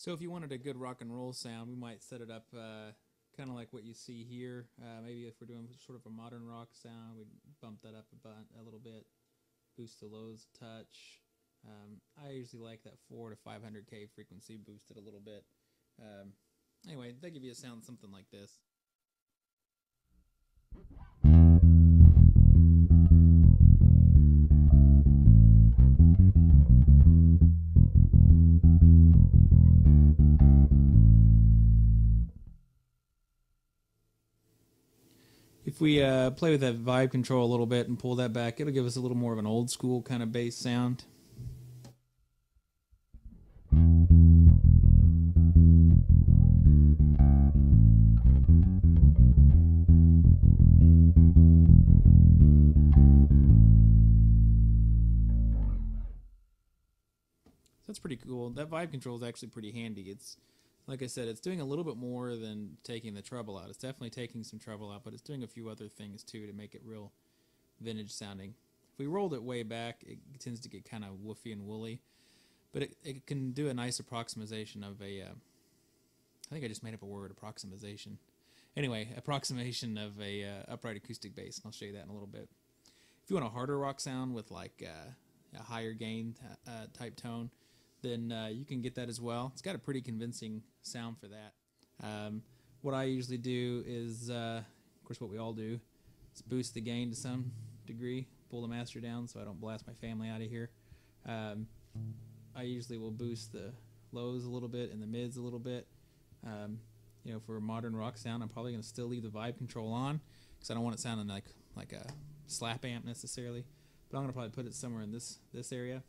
So if you wanted a good rock and roll sound, we might set it up kind of like what you see here. Maybe if we're doing sort of a modern rock sound, we'd bump that up a little bit, boost the lows a touch. I usually like that 4 to 500K frequency boosted a little bit. Anyway, they give you a sound something like this. If we play with that vibe control a little bit and pull that back, it'll give us a little more of an old school kind of bass sound. That's pretty cool. That vibe control is actually pretty handy. It's, like I said, it's doing a little bit more than taking the treble out. It's definitely taking some treble out, but it's doing a few other things too to make it real vintage sounding. If we rolled it way back, it tends to get kind of woofy and woolly, but it can do a nice approximation of a, I think I just made up a word, approximation. Anyway, approximation of a upright acoustic bass, and I'll show you that in a little bit. If you want a harder rock sound with like a higher gain type tone, then you can get that as well. It's got a pretty convincing sound for that. What I usually do is, of course what we all do, is boost the gain to some degree, pull the master down so I don't blast my family out of here. I usually will boost the lows a little bit and the mids a little bit. You know, for a modern rock sound, I'm probably going to still leave the vibe control on because I don't want it sounding like a slap amp necessarily. But I'm going to probably put it somewhere in this area.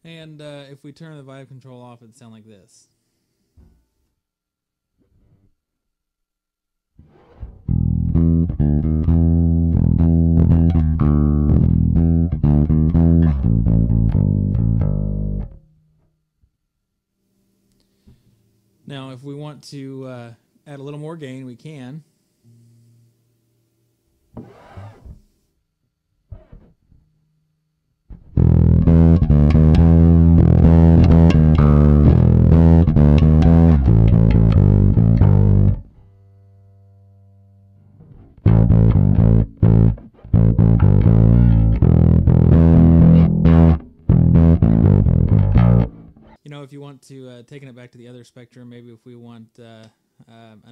And if we turn the vibe control off, it'd sound like this. Now, if we want to add a little more gain, we can. You know, if you want to taking it back to the other spectrum, maybe if we want a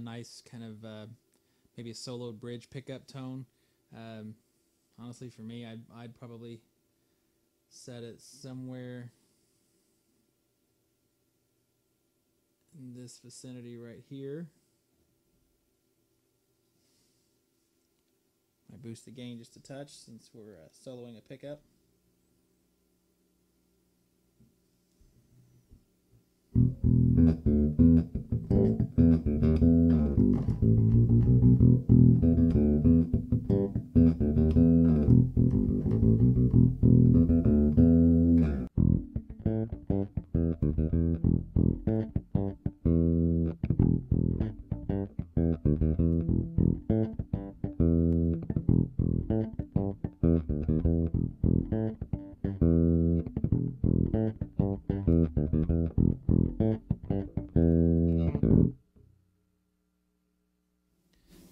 nice kind of maybe a soloed bridge pickup tone. Honestly, for me, I'd probably set it somewhere in this vicinity right here. I boost the gain just a touch since we're soloing a pickup.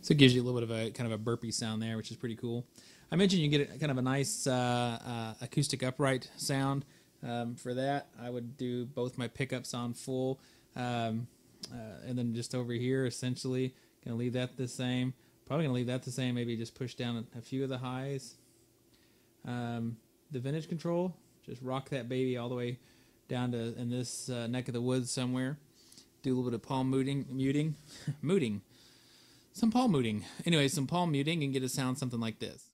So it gives you a little bit of a kind of a burpy sound there, which is pretty cool. I mentioned you get kind of a nice acoustic upright sound. For that, I would do both my pickups on full, and then just over here, essentially, gonna leave that the same. Probably gonna leave that the same. Maybe just push down a few of the highs. The vintage control, just rock that baby all the way down to in this neck of the woods somewhere. Do a little bit of palm muting. Some palm muting. Anyway, some palm muting and get a sound something like this.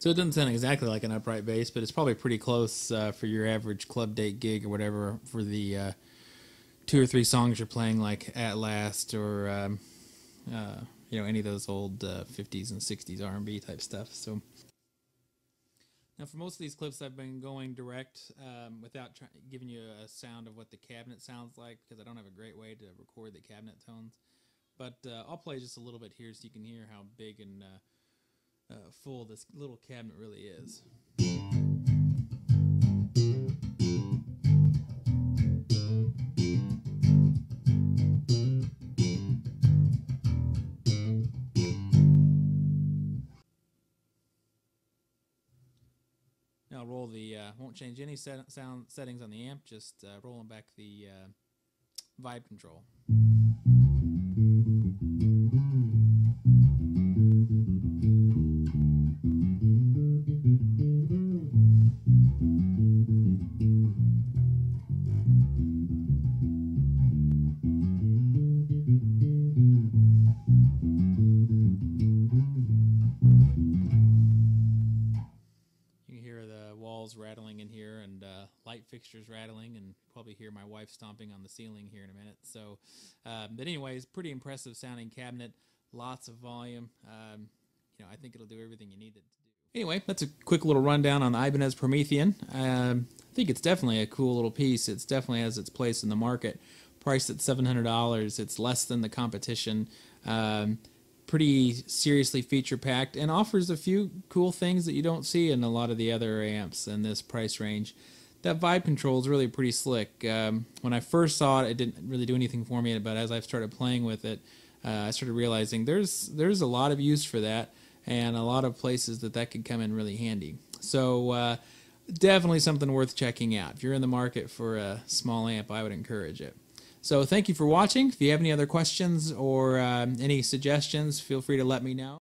So it doesn't sound exactly like an upright bass, but it's probably pretty close for your average club date gig or whatever for the 2 or 3 songs you're playing, like At Last or any of those old 50s and 60s R&B type stuff. So now for most of these clips I've been going direct without giving you a sound of what the cabinet sounds like, because I don't have a great way to record the cabinet tones. But I'll play just a little bit here so you can hear how big and full this little cabinet really is. Now I'll roll the, won't change any sound settings on the amp, just rolling back the vibe control. Rattling in here, and light fixtures rattling, and probably hear my wife stomping on the ceiling here in a minute. So but anyways, pretty impressive sounding cabinet, lots of volume. I think it'll do everything you need it to do. Anyway, that's a quick little rundown on the Ibanez Promethean. I think it's definitely a cool little piece. It definitely has its place in the market. Priced at $700, it's less than the competition. Pretty seriously feature packed, and offers a few cool things that you don't see in a lot of the other amps in this price range. That vibe control is really pretty slick. When I first saw it, it didn't really do anything for me, but as I've started playing with it, I started realizing there's a lot of use for that, and a lot of places that could come in really handy. So definitely something worth checking out. If you're in the market for a small amp, I would encourage it. So thank you for watching. If you have any other questions or any suggestions, feel free to let me know.